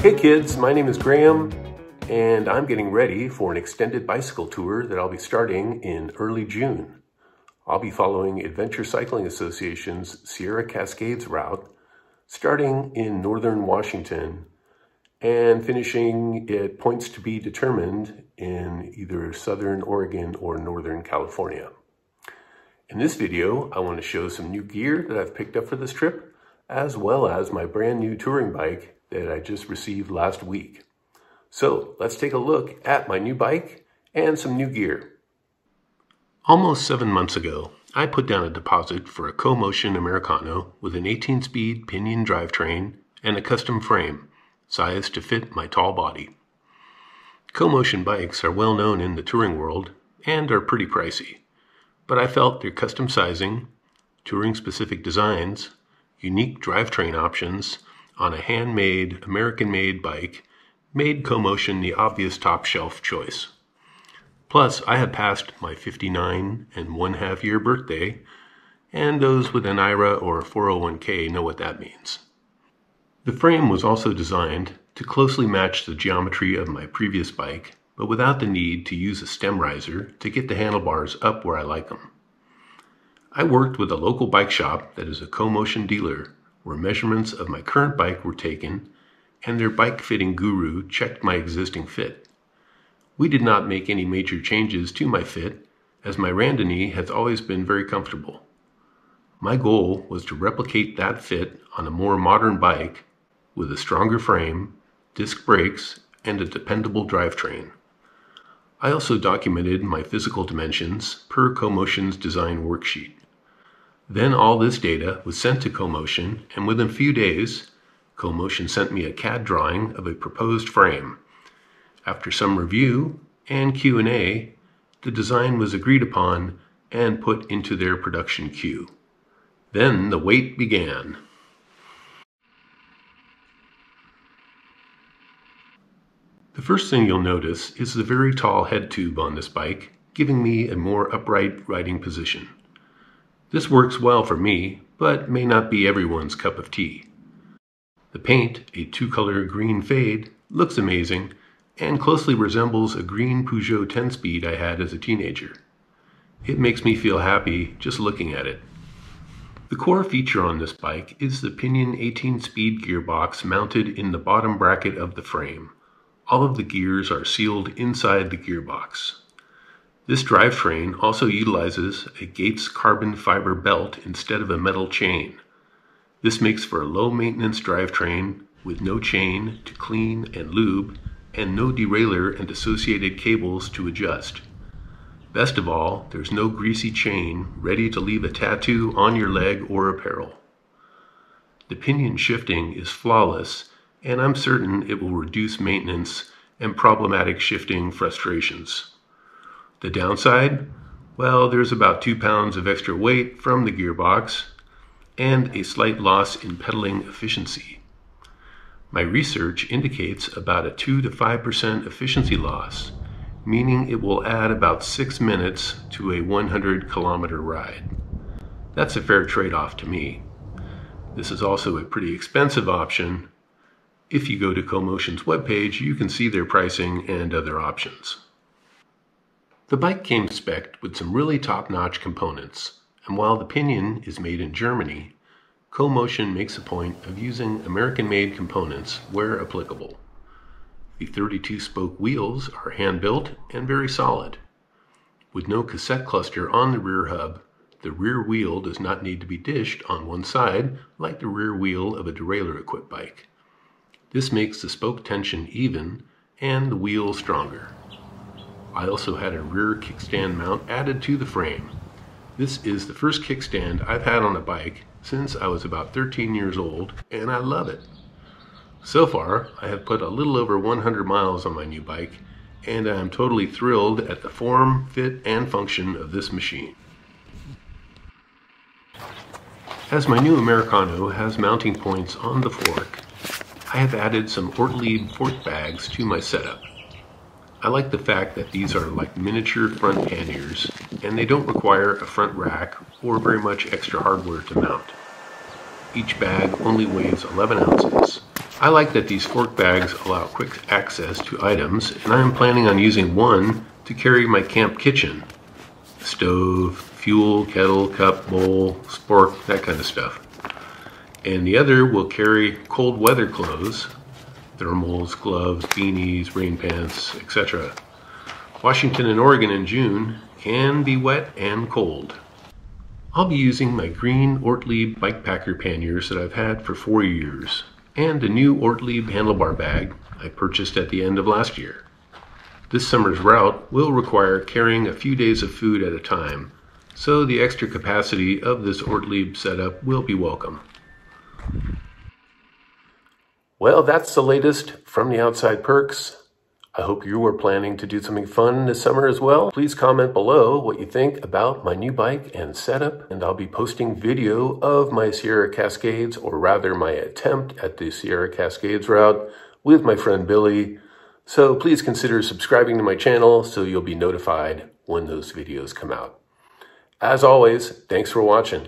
Hey kids, my name is Graham, and I'm getting ready for an extended bicycle tour that I'll be starting in early June. I'll be following Adventure Cycling Association's Sierra Cascades route, starting in northern Washington and finishing at points to be determined in either southern Oregon or northern California. In this video, I want to show some new gear that I've picked up for this trip, as well as my brand new touring bike that I just received last week. So let's take a look at my new bike and some new gear. Almost 7 months ago, I put down a deposit for a Co-Motion Americano with an 18-speed Pinion drivetrain and a custom frame, sized to fit my tall body. Co-Motion bikes are well known in the touring world and are pretty pricey, but I felt their custom sizing, touring-specific designs, unique drivetrain options on a handmade, American-made bike made Co-Motion the obvious top-shelf choice. Plus, I had passed my 59 1/2 year birthday, and those with an IRA or 401k know what that means. The frame was also designed to closely match the geometry of my previous bike, but without the need to use a stem riser to get the handlebars up where I like them. I worked with a local bike shop that is a Co-Motion dealer, where measurements of my current bike were taken, and their bike fitting guru checked my existing fit. We did not make any major changes to my fit, as my randonnée has always been very comfortable. My goal was to replicate that fit on a more modern bike with a stronger frame, disc brakes, and a dependable drivetrain. I also documented my physical dimensions per Co-Motion's design worksheet. Then all this data was sent to Co-Motion, and within a few days, Co-Motion sent me a CAD drawing of a proposed frame. After some review and Q&A, the design was agreed upon and put into their production queue. Then the wait began. The first thing you'll notice is the very tall head tube on this bike, giving me a more upright riding position. This works well for me, but may not be everyone's cup of tea. The paint, a 2-color green fade, looks amazing and closely resembles a green Peugeot 10-speed I had as a teenager. It makes me feel happy just looking at it. The core feature on this bike is the Pinion 18-speed gearbox mounted in the bottom bracket of the frame. All of the gears are sealed inside the gearbox. This drivetrain also utilizes a Gates carbon fiber belt instead of a metal chain. This makes for a low-maintenance drivetrain with no chain to clean and lube and no derailleur and associated cables to adjust. Best of all, there's no greasy chain ready to leave a tattoo on your leg or apparel. The pinion shifting is flawless, and I'm certain it will reduce maintenance and problematic shifting frustrations. The downside? Well, there's about 2 pounds of extra weight from the gearbox and a slight loss in pedaling efficiency. My research indicates about a 2 to 5% efficiency loss, meaning it will add about 6 minutes to a 100-kilometer ride. That's a fair trade-off to me. This is also a pretty expensive option. If you go to Co-Motion's webpage, you can see their pricing and other options. The bike came spec'd with some really top-notch components, and while the Pinion is made in Germany, Co-Motion makes a point of using American-made components where applicable. The 32-spoke wheels are hand-built and very solid. With no cassette cluster on the rear hub, the rear wheel does not need to be dished on one side like the rear wheel of a derailleur-equipped bike. This makes the spoke tension even and the wheel stronger. I also had a rear kickstand mount added to the frame. This is the first kickstand I've had on a bike since I was about 13 years old, and I love it. So far, I have put a little over 100 miles on my new bike, and I am totally thrilled at the form, fit, and function of this machine. As my new Americano has mounting points on the fork, I have added some Ortleib Fork Bags to my setup. I like the fact that these are like miniature front panniers, and they don't require a front rack or very much extra hardware to mount. Each bag only weighs 11 ounces. I like that these fork bags allow quick access to items, and I am planning on using one to carry my camp kitchen. Stove, fuel, kettle, cup, bowl, spork, that kind of stuff. And the other will carry cold weather clothes, thermals, gloves, beanies, rain pants, etc. Washington and Oregon in June can be wet and cold. I'll be using my green Ortleib bike packer panniers that I've had for 4 years, and a new Ortleib handlebar bag I purchased at the end of last year. This summer's route will require carrying a few days of food at a time, so the extra capacity of this Ortleib setup will be welcome. Well, that's the latest from the Outside Perks. I hope you are planning to do something fun this summer as well. Please comment below what you think about my new bike and setup, and I'll be posting video of my Sierra Cascades, or rather my attempt at the Sierra Cascades route with my friend Billy. So please consider subscribing to my channel so you'll be notified when those videos come out. As always, thanks for watching.